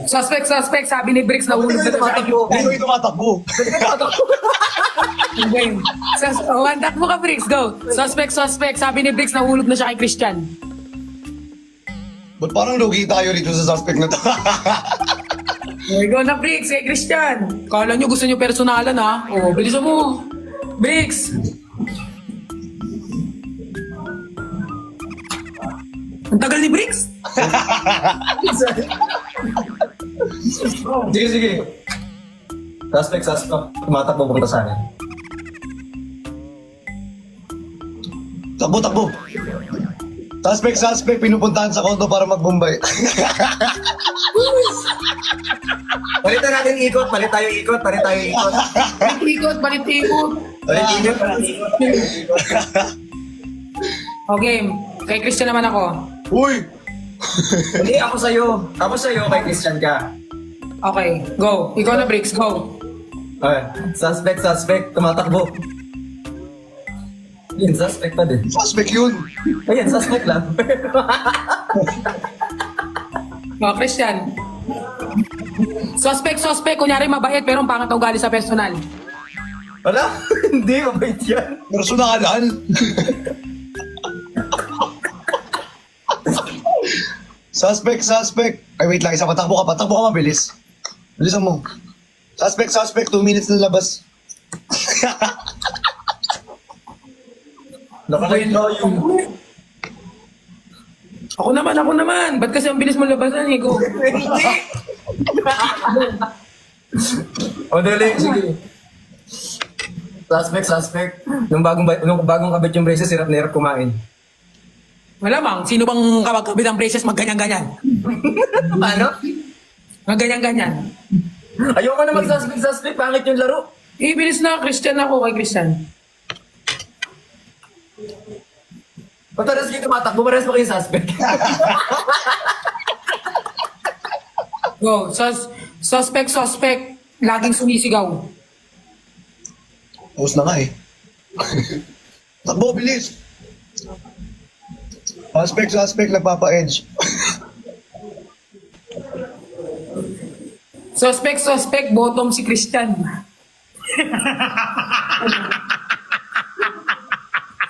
Suspect, suspect. Sabi ni Bricks, nahulog na siya. Sino yung tumatakbo? Game. Takbo ka, Bricks. Go. Suspect, suspect. Sabi ni Bricks, nahulog na siya kay Christian. Ba't parang lugi tayo dito sa suspect na to? Okay, go na, Bricks. Kay Christian. Kala nyo gusto nyo personalan, ha? O, bilisan mo. Bricks. Ang tagal ni Bricks. Sige, sige. Suspect. Tumatakbo punta sa akin. Takbo. Suspect, pinupuntahan sa kondo para mag-Bombay. Palitan natin ikot. Palit tayo ikot. Ikot, balik-ikot. Okay, kay Christian naman ako. Uy! Hindi, ako sa'yo. Kay Christian ka. Okay, go. Ikaw na, Bricks. Go. Okay. Suspect. Tumatakbo. Yun, suspect pa din. Suspect yun. Ayan, suspect lang. Oh, Christian. Suspect. Kunyari mabait pero ang pangat ang ugali sa personal. Wala? Hindi, mabait yan. Personalan. Suspect. Ay, wait lang. Isa patakbo ka mabilis. Bilisan mo. Suspect. 2 minutes na labas. Nakakaitaw yung... Ako naman. Ba't kasi ang bilis mo labasan, eh? Go. O, dali. Sige. Suspect. Nung bagong kabit yung braces, hirap na hirap kumain. Malamang, sino bang kabit ang braces magganyan-ganyan? Ano? Magganyan-ganyan. Ayoko na mag-suspect. Pangit yung laro. Bilis na, Christian ako kay Christian. Pataras kayo tumatakbo, parehas pa kayo suspect. Go. Suspect. Laging sumisigaw. Tapos na nga eh. Takbo, bilis. Suspect, nagpapa-edge. Suspect, bottom si Christian.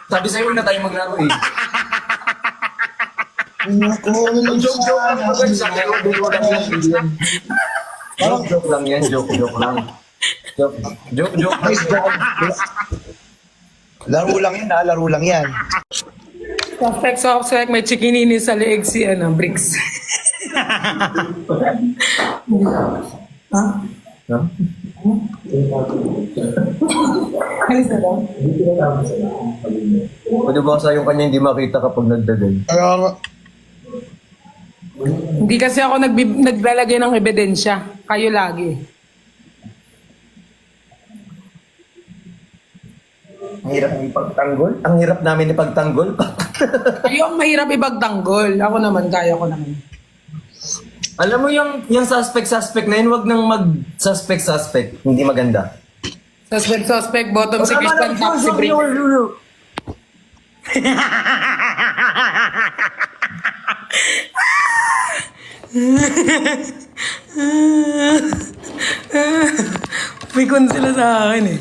Sabi sa'yo na tayo maglaro eh. Joke lang yan. Joke lang. Nice job. Laro lang yan. Suspect, may chikinini sa leeg si Bricks. Ha? No? Alis na daw? Pwede ba sa yung kanya hindi makita kapag nagdagal? Kaya nga. Hindi kasi ako naglalagay ng ebidensya. Kayo lagi. Ang hirap ipagtanggol? Ang hirap namin ipagtanggol? Kayo ang mahirap ipagtanggol. Ako naman, kaya ko naman. Alam mo yung suspect na yun, wag nang mag-suspect. Hindi maganda. Suspect, bottom si Christian, top si Bricks. May kun sila sa akin eh.